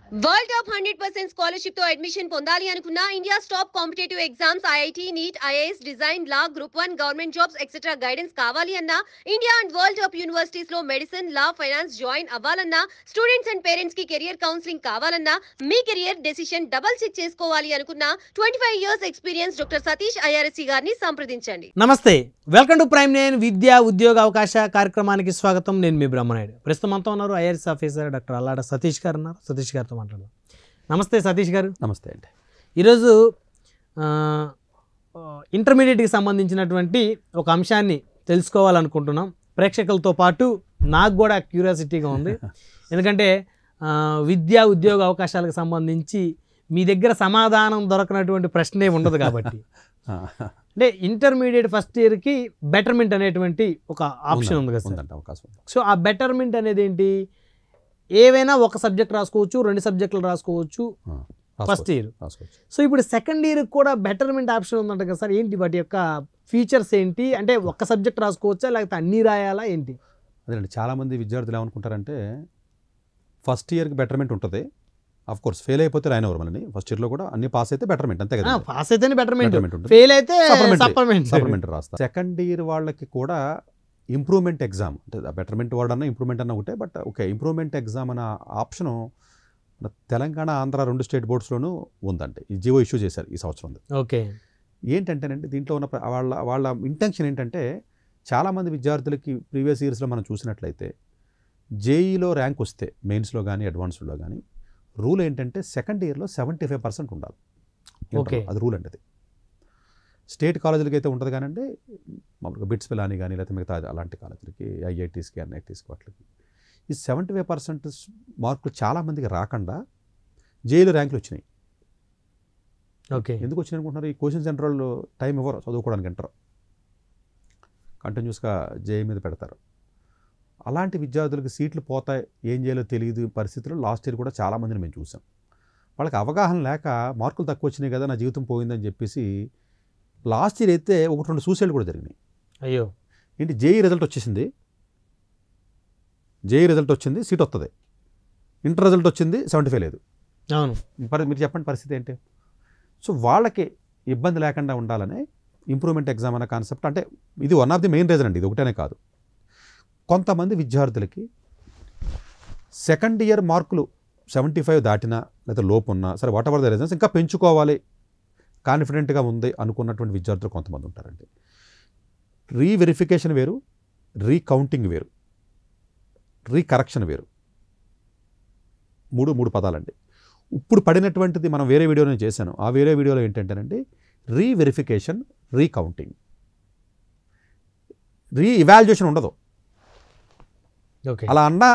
World top 100% scholarship తో admission పొందాలి అనుకున్న India's top competitive exams IIT NEET IAS design law group 1 government jobs etcetera guidance కావాలి అన్న India and world top universities లో medicine law finance join అవ్వాలన్నా students and parents కి career counselling కావాలన్నా మీ కెరియర్ డెసిషన్ డబుల్ చెక్ చేసుకోవాలి అనుకున్న 25 years experience doctor Satish IRSC గారిని సంప్రదించండి. నమస్తే, వెల్కమ్ టు ప్రైమ్ నైన్ విద్యా ఉద్యోగ అవకాశ కార్యక్రమానికి స్వాగతం. నేను మీ బ్రహ్మనాయుడు. ప్రస్తుతం అంతా ఉన్నారు IRS officer doctor Allada Satish గారు ఉన్నారు. సతీష్ గారితో మాట్లాడదాం. నమస్తే సతీష్ గారు. నమస్తే అండి. ఈరోజు ఇంటర్మీడియట్కి సంబంధించినటువంటి ఒక అంశాన్ని తెలుసుకోవాలనుకుంటున్నాం. ప్రేక్షకులతో పాటు నాకు కూడా క్యూరియాసిటీగా ఉంది. ఎందుకంటే విద్యా ఉద్యోగ అవకాశాలకు సంబంధించి మీ దగ్గర సమాధానం దొరకనటువంటి ప్రశ్నే ఉండదు కాబట్టి. అంటే ఇంటర్మీడియట్ ఫస్ట్ ఇయర్కి బెటర్మెంట్ అనేటువంటి ఒక ఆప్షన్ ఉంది కదా సార్. సో ఆ బెటర్మెంట్ అనేది ఏంటి? ఏవైనా ఒక సబ్జెక్ట్ రాసుకోవచ్చు, 2 సబ్జెక్టులు రాసుకోవచ్చు ఫస్ట్ ఇయర్. సో ఇప్పుడు సెకండ్ ఇయర్ కూడా బెటర్మెంట్ ఆప్షన్ ఉందంట కదా సార్. ఏంటి వాటి యొక్క ఫీచర్స్ ఏంటి? అంటే ఒక్క సబ్జెక్ట్ రాసుకోవచ్చా లేకపోతే అన్నీ రాయాలా ఏంటి? అదేండి, చాలామంది విద్యార్థులు ఏమనుకుంటారంటే ఫస్ట్ ఇయర్కి బెటర్మెంట్ ఉంటుంది. ఆఫ్ కోర్స్ ఫెయిల్ అయిపోతే రాయనవరు మనని. ఫస్ట్ ఇయర్లో కూడా అన్ని పాస్ అయితే బెటర్మెంట్, అంతే కదా. పాస్ అయితేనే బెటర్మెంట్, ఫెయిల్ అయితే సప్లిమెంటరీ రాస్తారు. సెకండ్ ఇయర్ వాళ్ళకి కూడా ఇంప్రూవ్మెంట్ ఎగ్జామ్, అంటే బెటర్మెంట్ వర్డ్ అన్న ఇంప్రూవ్మెంట్ అన్న ఒకటే, బట్ ఓకే ఇంప్రూవ్మెంట్ ఎగ్జామ్ అన్న ఆప్షను తెలంగాణ ఆంధ్ర 2 స్టేట్ బోర్డ్స్లోనూ ఉందండి. ఈ జీవో ఇష్యూ చేశారు ఈ సంవత్సరం. ఓకే, ఏంటంటేనంటే దీంట్లో ఉన్న వాళ్ళ ఇంటెన్షన్ ఏంటంటే, చాలామంది విద్యార్థులకి ప్రీవియస్ ఇయర్స్లో మనం చూసినట్లయితే జేఈలో ర్యాంక్ వస్తే మెయిన్స్లో కానీ అడ్వాన్స్డ్లో కానీ రూల్ ఏంటంటే సెకండ్ ఇయర్లో 75% ఉండాలి. ఓకే, అది రూల్ అంటే. స్టేట్ కాలేజీలకి అయితే ఉంటుంది కానండి, మామూలుగా బిట్స్ పిలాని కానీ లేకపోతే మిగతా అలాంటి కాలేజీలకి, ఐఐటీస్కి ఎన్ఐటీస్కి వాటికి ఈ 75% మార్కులు చాలామందికి రాకుండా జేఈలో ర్యాంకులు వచ్చినాయి. ఓకే, ఎందుకు వచ్చినాయి అనుకుంటున్నారు? ఈ కోచింగ్ సెంటర్లో టైం ఇవ్వరు, చదువుకోవడానికి అంటారు, కంటిన్యూస్గా జేఈ మీద పెడతారు. అలాంటి విద్యార్థులకు సీట్లు పోతాయి, ఏం చేయాలో తెలియదు పరిస్థితుల్లో లాస్ట్ ఇయర్ కూడా చాలామందిని మేము చూసాం. వాళ్ళకి అవగాహన లేక మార్కులు తక్కువ వచ్చినాయి కదా, నా జీవితం పోయిందని చెప్పేసి లాస్ట్ ఇయర్ అయితే 1-2 సూసైడ్లు కూడా జరిగినాయి. అయ్యో ఏంటి, జేఈ రిజల్ట్ వచ్చేసింది, జేఈ రిజల్ట్ వచ్చింది, సీట్ వస్తుంది. ఇంటర్ రిజల్ట్ వచ్చింది, 75 లేదు. అవును, మీరు చెప్పండి పరిస్థితి ఏంటి? సో వాళ్ళకి ఇబ్బంది లేకుండా ఉండాలని ఇంప్రూవ్మెంట్ ఎగ్జామ్ అనే కాన్సెప్ట్, అంటే ఇది one of the main reason అండి. ఇది ఒకటేనే కాదు. కొంతమంది విద్యార్థులకి సెకండ్ ఇయర్ మార్కులు 75 దాటినా లేదా లోపు ఉన్నా సరే, వాట్ ఎవర్ ద రీజన్స్, ఇంకా పెంచుకోవాలి కాన్ఫిడెంట్గా ఉంది అనుకున్నటువంటి విద్యార్థులు కొంతమంది ఉంటారండి. రీవెరిఫికేషన్ వేరు, రీకౌంటింగ్ వేరు, రీకరెక్షన్ వేరు. మూడు పదాలండి. ఇప్పుడు పడినటువంటిది మనం వేరే వీడియో నేను చేశాను. ఆ వేరే వీడియోలో ఏంటంటేనండి, రీవెరిఫికేషన్, రీకౌంటింగ్. రీఇవాల్యుయేషన్ ఉండదు. అలా అన్నా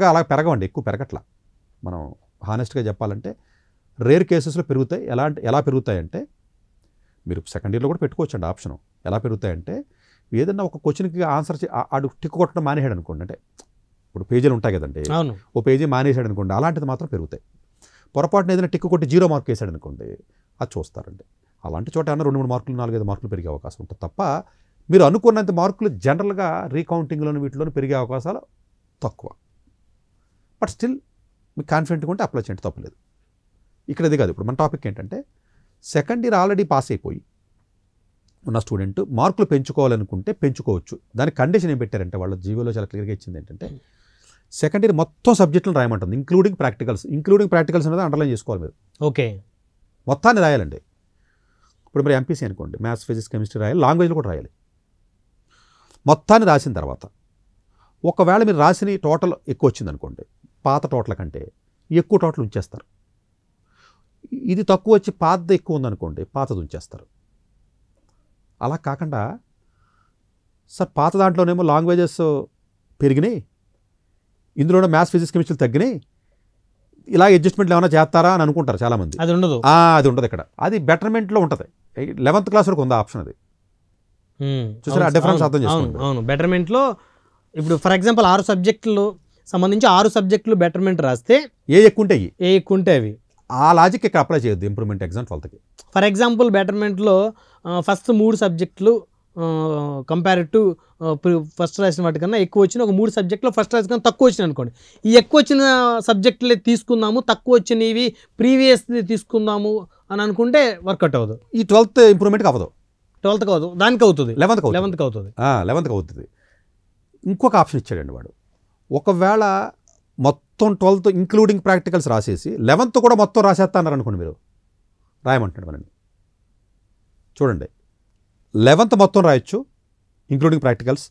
అలా పెరగవండి, ఎక్కువ పెరగట్లా. మనం హానెస్ట్గా చెప్పాలంటే రేర్ కేసెస్లో పెరుగుతాయి. ఎలా పెరుగుతాయంటే, మీరు సెకండ్ ఇయర్లో కూడా పెట్టుకోవచ్చండి ఆప్షను. ఎలా పెరుగుతాయంటే, ఏదన్నా ఒక క్వశ్చన్కి ఆన్సర్ ఆడు టిక్ కొట్టడం మానేసాడు అనుకోండి, అంటే ఇప్పుడు పేజీలు ఉంటాయి కదండి, ఓ పేజీ మానేసాడు అనుకోండి, అలాంటిది మాత్రం పెరుగుతాయి. పొరపాటున ఏదైనా టిక్ కొట్టి 0 మార్క్ వేసాడు అనుకోండి, అది చూస్తారండి. అలాంటి చోట ఏమన్నా 2-3 మార్కులు 4-5 మార్కులు పెరిగే అవకాశం ఉంటుంది తప్ప, మీరు అనుకున్నంత మార్కులు జనరల్గా రీకౌంటింగ్లోని వీటిలోని పెరిగే అవకాశాలు తక్కువ. బట్ స్టిల్ మీకు కాన్ఫిడెంట్గా ఉంటే అప్లై చేయండి, తప్పలేదు. ఇక్కడ ఇది కాదు. ఇప్పుడు మన టాపిక్ ఏంటంటే, సెకండ్ ఇయర్ ఆల్రెడీ పాస్ అయిపోయి ఉన్న స్టూడెంట్ మార్కులు పెంచుకోవాలనుకుంటే పెంచుకోవచ్చు. దానికి కండిషన్ ఏం పెట్టారంటే, వాళ్ళ జీవోలో చాలా క్లియర్గా ఇచ్చింది ఏంటంటే, సెకండ్ ఇయర్ మొత్తం సబ్జెక్టులను రాయమంటుంది, ఇంక్లూడింగ్ ప్రాక్టికల్స్. ఇంక్లూడింగ్ ప్రాక్టికల్స్ అనేది అండర్లైన్ చేసుకోవాలి మీరు. ఓకే, మొత్తాన్ని రాయాలండి. ఇప్పుడు మరి ఎంపీసీ అనుకోండి, మ్యాథ్స్, ఫిజిక్స్, కెమిస్ట్రీ రాయాలి, లాంగ్వేజ్లో కూడా రాయాలి. మొత్తాన్ని రాసిన తర్వాత ఒకవేళ మీరు రాసిన టోటల్ ఎక్కువ వచ్చింది అనుకోండి, పాత టోటల్ కంటే ఎక్కువ టోటల్ ఉంచేస్తారు. ఇది తక్కువ వచ్చి పాతది ఎక్కువ ఉందనుకోండి, పాతది ఉంచేస్తారు. అలా కాకుండా, సార్ పాత దాంట్లోనేమో లాంగ్వేజెస్ పెరిగినాయి, ఇందులోనే మ్యాథ్స్, ఫిజిక్స్, కెమిస్ట్రీ తగ్గినాయి, ఇలా అడ్జస్ట్మెంట్లు ఏమైనా చేస్తారా అని అనుకుంటారు చాలామంది. అది ఉండదు. అది ఉండదు ఇక్కడ. అది బెటర్మెంట్లో ఉంటుంది. 11th క్లాస్ వరకు ఉంది ఆప్షన్. అది చూసారా డిఫరెన్స్ అర్థం చేసుకోండి. అవును, బెటర్మెంట్లో ఇప్పుడు ఫర్ ఎగ్జాంపుల్ 6 సబ్జెక్టులు సంబంధించి 6 సబ్జెక్టులు బెటర్మెంట్ రాస్తే ఎక్కువ ఉంటే అవి ఆ లాజిక్ ఇక్కడ అప్లై చేయొద్దు improvement exam 12th. For example బెటర్మెంట్లో ఫస్ట్ 3 సబ్జెక్టులు కంపేర్ టు ఫస్ట్ రాసిన వాటికన్నా ఎక్కువ వచ్చిన ఒక 3 సబ్జెక్టులో ఫస్ట్ రాసిన కన్నా తక్కువ వచ్చినాయి అనుకోండి, ఈ ఎక్కువ వచ్చిన సబ్జెక్టులే తీసుకుందాము, తక్కువ వచ్చినవి ప్రీవియస్ తీసుకుందాము అని అనుకుంటే వర్కౌట్ అవ్వదు. ఈ 12th ఇంప్రూవ్మెంట్కి అవ్వదు, 12th అవ్వదు, దానికి అవుతుంది, 11th అవుతుంది. 11th అవుతుంది. ఇంకొక ఆప్షన్ ఇచ్చాడండి వాడు, ఒకవేళ మొత్తం 12th ఇంక్లూడింగ్ ప్రాక్టికల్స్ రాసేసి 11th కూడా మొత్తం రాసేస్తున్నారు అనుకోండి, మీరు రాయమంటాడు మనని. చూడండి, 11th మొత్తం రాయొచ్చు ఇంక్లూడింగ్ ప్రాక్టికల్స్,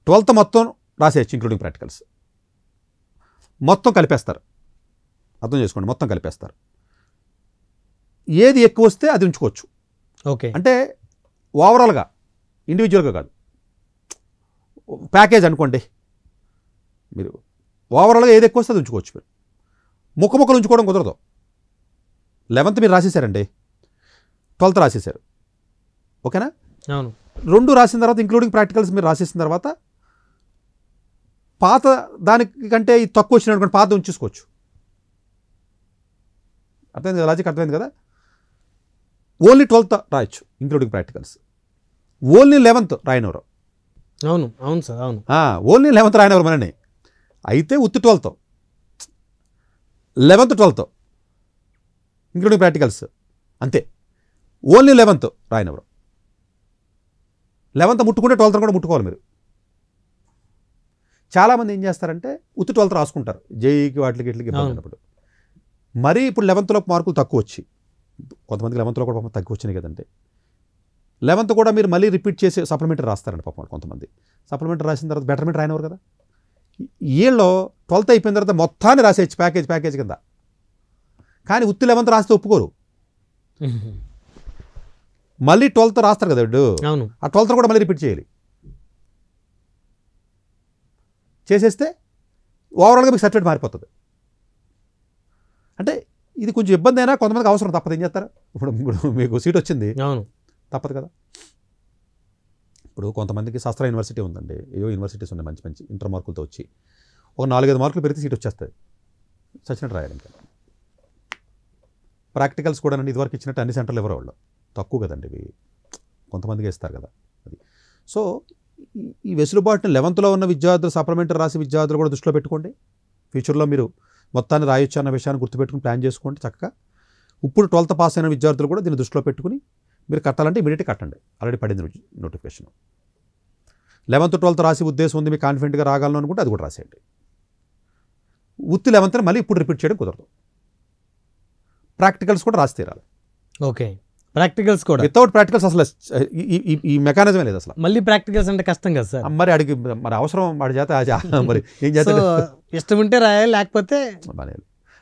12th మొత్తం రాసేయచ్చు ఇంక్లూడింగ్ ప్రాక్టికల్స్, మొత్తం కలిపేస్తారు. అర్థం చేసుకోండి, మొత్తం కలిపేస్తారు. ఏది ఎక్కువ వస్తే అది ఉంచుకోవచ్చు. ఓకే, అంటే ఓవరాల్గా ఇండివిజువల్గా కాదు, ప్యాకేజ్ అనుకోండి. మీరు ఓవరాల్గా ఏది ఎక్కువ వస్తే అది ఉంచుకోవచ్చు. మీరు ముక్కలు ఉంచుకోవడం కుదరదు. 11th మీరు రాసేసారండి, 12th రాసేసారు, ఓకేనా? అవును. 2 రాసిన తర్వాత ఇంక్లూడింగ్ ప్రాక్టికల్స్ మీరు రాసేసిన తర్వాత పాత దానికంటే ఇది తక్కువ వచ్చిన అనుకోండి, పాత ఉంచేసుకోవచ్చు. అర్థమైంది కదా, లాజిక్ అర్థమైంది కదా. ఓన్లీ 12th రాయొచ్చు ఇంక్లూడింగ్ ప్రాక్టికల్స్, ఓన్లీ 11th రాయనవరు. అవును అవును సార్, అవును. ఓన్లీ 11th రాయనవరు మనని. అయితే ఉత్తి 12th 11th 12th including practicals అంతే. ఓన్లీ 11th రాయనవరు. 11th ముట్టుకుంటే 12th కూడా ముట్టుకోవాలి మీరు. చాలామంది ఏం చేస్తారంటే ఉత్తి 12th రాసుకుంటారు జేఈకి వాటికి ఇట్లకి ఇబ్బంది అయినప్పుడు. మరీ ఇప్పుడు 11th మార్కులు తక్కువ వచ్చి, కొంతమందికి 11th కూడా పాపం తక్కువ వచ్చినాయి కదండి. 11th కూడా మీరు మళ్ళీ రిపీట్ చేసి సప్లిమెంటరీ రాస్తారండి పాపం. కొంతమంది సప్లిమెంటరీ రాసిన తర్వాత బెటర్మెంట్ రాయనవారు కదా. వీళ్ళు 12th అయిపోయిన తర్వాత మొత్తాన్ని రాసేయచ్చు ప్యాకేజ్ కింద. కానీ ఉత్తి 11th రాస్తే ఒప్పుకోరు. మళ్ళీ 12th రాస్తారు కదా వీడు, ఆ 12th కూడా మళ్ళీ రిపీట్ చేయాలి. చేసేస్తే ఓవరాల్గా మీకు సర్టిఫికేట్ మారిపోతుంది. అంటే ఇది కొంచెం ఇబ్బంది అయినా కొంతమందికి అవసరం, తప్పదు. ఏం చేస్తారు, ఇప్పుడు మీకు సీట్ వచ్చింది, తప్పదు కదా. ఇప్పుడు కొంతమందికి శాస్త్ర యూనివర్సిటీ ఉందండి, ఏవో యూనివర్సిటీస్ ఉన్నాయి మంచి మంచి ఇంటర్ మార్కులతో వచ్చి, ఒక 4-5 మార్కులు పెరిగితే సీట్ వచ్చేస్తుంది, చచ్చినట్టు రాయాలి. ఇంకా ప్రాక్టికల్స్ కూడా అండి ఇదివరకు ఇచ్చినట్టు అన్ని సెంటర్లు ఎవరో వాళ్ళు తక్కువ కదండి, ఇవి కొంతమందికి ఇస్తారు కదా అది. సో ఈ వెసులుబాటుని 11th ఉన్న విద్యార్థులు, సప్లిమెంటరీ రాసి విద్యార్థులు కూడా దృష్టిలో పెట్టుకోండి. ఫ్యూచర్లో మీరు మొత్తాన్ని రాయొచ్చు అన్న విషయాన్ని గుర్తుపెట్టుకుని ప్లాన్ చేసుకోండి చక్కగా. ఇప్పుడు 12th పాస్ అయిన విద్యార్థులు కూడా దీన్ని దృష్టిలో పెట్టుకుని మీరు కట్టాలంటే ఇమీడియట్గా కట్టండి. ఆల్రెడీ పడింది నోటిఫికేషన్. 11th 12th రాసి ఉద్దేశం ఉంది, మీకు కాన్ఫిడెంట్గా రాగలను అనుకుంటే అది కూడా రాసేయండి. ఉత్తి 11th మళ్ళీ ఇప్పుడు రిపీట్ చేయడం కుదరదు. ప్రాక్టికల్స్ కూడా రాసి తీరాలి. ఓకే, ప్రాక్టికల్స్ కూడా. వితౌట్ ప్రాక్టికల్స్ అసలు ఈ మెకానిజమే లేదు అసలు. మళ్ళీ ప్రాక్టికల్స్ అంటే కష్టం కదా సార్. మరి అడిగి మరి అవసరం వాడి చేత మరి ఏం చేస్తాడు, ఇష్టం ఉంటే రాయాలి, లేకపోతే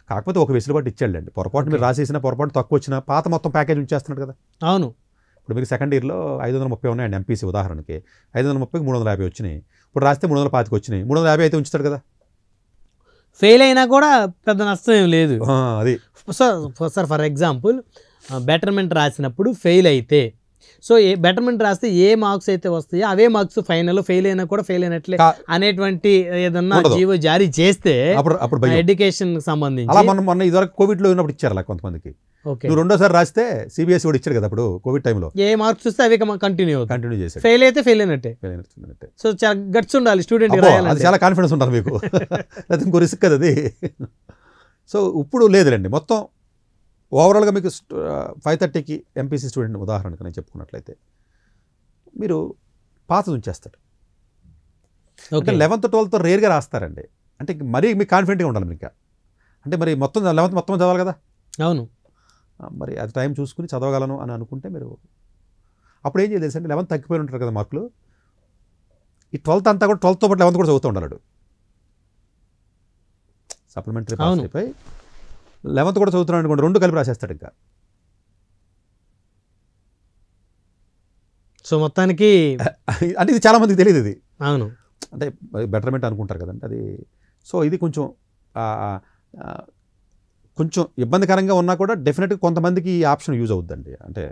కాకపోతే ఒక వెసులుబాటు ఇచ్చాడండి. పొరపాటు మీరు రాసేసిన పొరపాటు తక్కువ వచ్చిన పాత మొత్తం ప్యాకేజ్ ఉంచేస్తున్నాడు కదా. అవును. ఇప్పుడు మీకు సెకండ్ ఇయర్లో 530 ఉన్నాయండి ఎంపీసీ ఉదాహరణకి, 530కి 350 వచ్చినాయి. ఇప్పుడు రాస్తే 325 వచ్చినాయి, 350 అయితే ఉంచుతాడు కదా. ఫెయిల్ అయినా కూడా పెద్ద నష్టం ఏం లేదు. అది సార్ ఫర్ ఎగ్జాంపుల్ బెటర్మెంట్ రాసినప్పుడు ఫెయిల్ అయితే, సో బెటర్మెంట్ రాస్తే ఏ మార్క్స్ అయితే వస్తాయో అవే మార్క్స్ ఫైనల్, ఫెయిల్ అయినా కూడా ఫెయిల్ అయినట్లే అనేటువంటి ఏదన్నా జీవో జారీ చేస్తే అప్పుడు ఎడ్యుకేషన్ సంబంధించి అలా మొన్న ఇదివరకు కోవిడ్లో ఉన్నప్పుడు ఇచ్చారు అలా కొంతమందికి. నువ్వు రెండోసారి రాస్తే సిబిఎస్ఈ కూడా ఇచ్చారు కదా అప్పుడు కోవిడ్ టైంలో, ఏ మార్క్స్ వస్తే అవి కంటిన్యూ చేశారు. ఫెయిల్ అయితే ఫెయిల్ అయినట్టే. సో చాలా గట్స్ ఉండాలి స్టూడెంట్, అది చాలా కాన్ఫిడెన్స్ ఉండాలి మీకు, లేకపోతే ఇంకో రిస్క్ కదా అది. సో ఇప్పుడు లేదులేండి, మొత్తం ఓవరాల్గా మీకు 530కి ఎంపీసీ స్టూడెంట్ ఉదాహరణకు నేను చెప్పుకున్నట్లయితే మీరు పాతది ఉంచేస్తారు. ఓకే, 11th 12th రేర్గా రాస్తారండి. అంటే మరీ మీకు కాన్ఫిడెంట్గా ఉండాలి మీకు. అంటే మరి మొత్తం 11th మొత్తం చదవాలి కదా. అవును, మరి అది టైం చూసుకుని చదవగలను అని అనుకుంటే మీరు అప్పుడు ఏం చేయాలి తెలుసండి, 11th తగ్గిపోయి ఉంటారు కదా మార్కులు, ఈ 12th అంతా కూడా 12th పాటు 11th కూడా చదువుతూ ఉండాలి. సప్లిమెంటరీ పాస్ అయిపోయి 11th కూడా చదువుతున్నాడు అనుకోండి, 2 కలిపి రాసేస్తాడు ఇంకా. సో మొత్తానికి అంటే ఇది చాలామందికి తెలియదు ఇది. అవును, అంటే బెటర్మెంట్ అనుకుంటారు కదండి అది. సో ఇది కొంచెం కొంచెం ఇబ్బందికరంగా ఉన్నా కూడా డెఫినెట్గా కొంతమందికి ఈ ఆప్షన్ యూజ్ అవుద్దండి. అంటే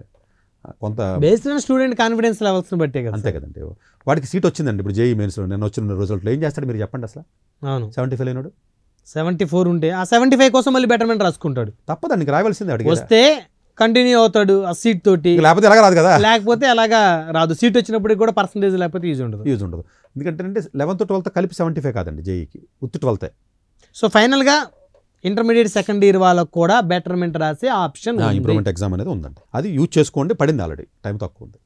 కొంత బేస్డ్ ఆన్ స్టూడెంట్ కాన్ఫిడెన్స్ లెవెల్స్ని బట్టే కదా. అంతే కదండి. వాడికి సీట్ వచ్చిందండి ఇప్పుడు జేఈ మెయిన్స్లో, నేను వచ్చిన రిజల్ట్లో ఏం చేస్తాడు మీరు చెప్పండి అసలు. అవును, 75 అయినాడు, 74 ఉంటే ఆ 75 కోసం మళ్ళీ బెటర్మెంట్ రాసుకుంటాడు. తప్పదండి, రావాల్సిందే. అడిగి వస్తే కంటిన్యూ అవుతాడు ఆ సీట్ తోటి, లేకపోతే ఎలాగ రాదు కదా, లేకపోతే అలాగా రాదు. సీట్ వచ్చినప్పటికి కూడా పర్సంటేజ్ లేకపోతే యూజ్ ఉండదు. ఎందుకంటే 11th 12th కలిపి 75 కాదండి జేఈకి, ఉత్తి 12th. సో ఫైనల్గా ఇంటర్మీడియట్ సెకండ్ ఇయర్ వాళ్ళకు కూడా బెటర్మెంట్ రాసే ఆప్షన్ ఇంప్రూవ్మెంట్ ఎగ్జామ్ అనేది ఉందండి, అది యూజ్ చేసుకోండి. పడింది ఆల్రెడీ, టైం తక్కువ ఉంది.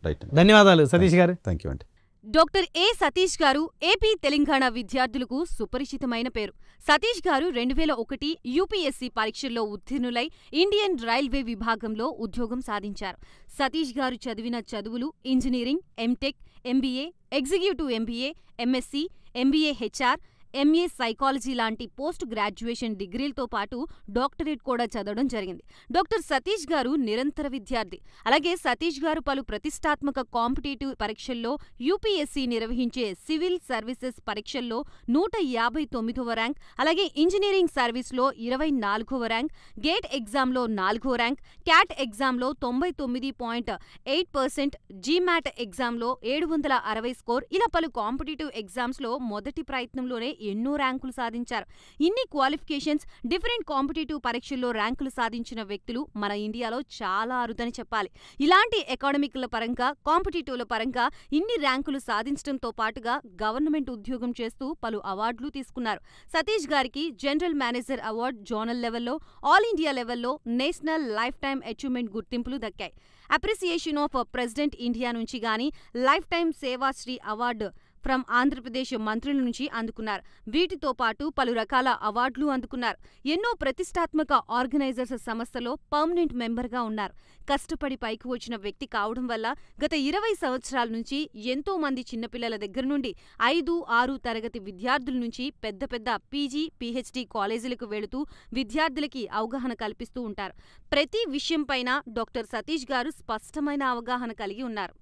రైట్, ధన్యవాదాలు సతీష్ గారు. థ్యాంక్ యూ అండి. డాక్టర్ ఏ సతీష్ గారు ఏపీ తెలంగాణ విద్యార్థులకు సుపరిచితమైన పేరు. సతీష్ గారు 2001 యూపీఎస్సీ పరీక్షల్లో ఉత్తీర్ణులై ఇండియన్ రైల్వే విభాగంలో ఉద్యోగం సాధించారు. సతీష్ గారు చదివిన చదువులు engineering, MTech, MBA, executive MBA, MSc, MBA HR, MA psychology లాంటి పోస్ట్ గ్రాడ్యుయేషన్ డిగ్రీలతో పాటు డాక్టరేట్ కూడా చదవడం జరిగింది. డాక్టర్ సతీష్ గారు నిరంతర విద్యార్థి. అలాగే సతీష్ గారు పలు ప్రతిష్టాత్మక కాంపిటేటివ్ పరీక్షల్లో యూపీఎస్సీ నిర్వహించే సివిల్ సర్వీసెస్ పరీక్షల్లో 159వ ర్యాంక్, అలాగే ఇంజనీరింగ్ సర్వీస్లో 24వ ర్యాంక్, గేట్ ఎగ్జామ్లో 4వ ర్యాంక్, క్యాట్ ఎగ్జామ్లో 99.8%, జీమాట్ ఎగ్జామ్లో 760 స్కోర్, ఇలా పలు కాంపిటేటివ్ ఎగ్జామ్స్లో మొదటి ప్రయత్నంలోనే ఎన్నో ర్యాంకులు సాధించారు. ఇన్ని క్వాలిఫికేషన్స్, డిఫరెంట్ కాంపిటేటివ్ పరీక్షల్లో ర్యాంకులు సాధించిన వ్యక్తులు మన ఇండియాలో చాలా అరుదని చెప్పాలి. ఇలాంటి అకాడమిక్ల పరంగా, కాంపిటేటివ్ల పరంగా ఇన్ని ర్యాంకులు సాధించడంతో పాటుగా గవర్నమెంట్ ఉద్యోగం చేస్తూ పలు అవార్డులు తీసుకున్నారు. సతీష్ గారికి జనరల్ మేనేజర్ అవార్డు జోనల్ లెవెల్లో, ఆల్ ఇండియా లెవెల్లో నేషనల్ లైఫ్ టైమ్ అచీవ్మెంట్ గుర్తింపులు దక్కాయి. అప్రిసియేషన్ ఆఫ్ ప్రెసిడెంట్ ఇండియా నుంచి గానీ lifetime Sevashri award from Andhra Pradesh మంత్రుల నుంచి అందుకున్నారు. వీటితో పాటు పలు రకాల అవార్డులు అందుకున్నారు. ఎన్నో ప్రతిష్టాత్మక ఆర్గనైజర్స్ సంస్థలో పర్మనెంట్ మెంబర్గా ఉన్నారు. కష్టపడి పైకి వచ్చిన వ్యక్తి కావడం వల్ల గత 20 సంవత్సరాల నుంచి ఎంతో మంది చిన్నపిల్లల దగ్గర నుండి 5, 6 తరగతి విద్యార్థుల నుంచి పెద్ద పెద్ద పీజీ, పీహెచ్డీ కాలేజీలకు వెళుతూ విద్యార్థులకి అవగాహన కల్పిస్తూ ఉంటారు. ప్రతి విషయంపైన డాక్టర్ సతీష్ గారు స్పష్టమైన అవగాహన కలిగి ఉన్నారు.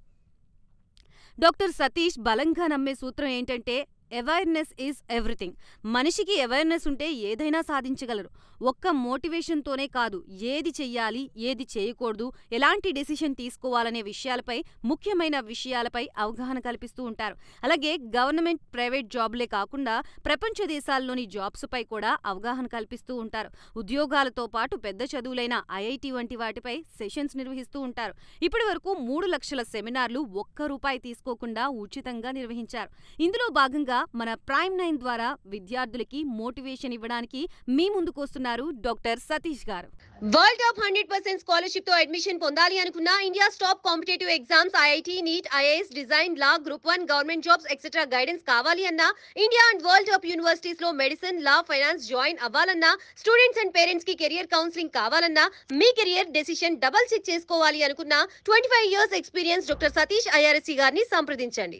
డాక్టర్ సతీష్ బలంగా నమ్మే సూత్రం ఏంటంటే అవేర్నెస్ ఈజ్ ఎవ్రీథింగ్. మనిషికి అవేర్నెస్ ఉంటే ఏదైనా సాధించగలరు. ఒక్క మోటివేషన్తోనే కాదు, ఏది చెయ్యాలి, ఏది చేయకూడదు, ఎలాంటి డెసిషన్ తీసుకోవాలనే విషయాలపై, ముఖ్యమైన విషయాలపై అవగాహన కల్పిస్తూ ఉంటారు. అలాగే గవర్నమెంట్, ప్రైవేట్ జాబ్లే కాకుండా ప్రపంచ దేశాల్లోని జాబ్స్పై కూడా అవగాహన కల్పిస్తూ ఉంటారు. ఉద్యోగాలతో పాటు పెద్ద చదువులైన ఐఐటి వంటి వాటిపై సెషన్స్ నిర్వహిస్తూ ఉంటారు. ఇప్పటి వరకు 3 లక్షల సెమినార్లు ₹1 తీసుకోకుండా ఉచితంగా నిర్వహించారు. ఇందులో భాగంగా మన ప్రైమ్ 9 ద్వారా విద్యార్థులకి మోటివేషన్ ఇవ్వడానికి మీ ముందుకొస్తున్నారు డాక్టర్ సతీష్ గారు. వరల్డ్ టాప్ 100% స్కాలర్షిప్ తో అడ్మిషన్ పొందాలి అనుకున్న India top competitive exams IIT, NEET, IAS, design, law, group 1 government jobs etcetera guidance కావాలి అన్నా, India and world top universities లో మెడిసిన్, లా, ఫైనాన్స్ జాయిన్ అవ్వాలన్నా, స్టూడెంట్స్ అండ్ పేరెంట్స్ కి career counselling కావాలన్నా, మీ కెరియర్ డెసిషన్ డబుల్ చెక్ చేసుకోవాలి అనుకున్న 25 years experience doctor Satish IRSC గారిని సంప్రదించండి.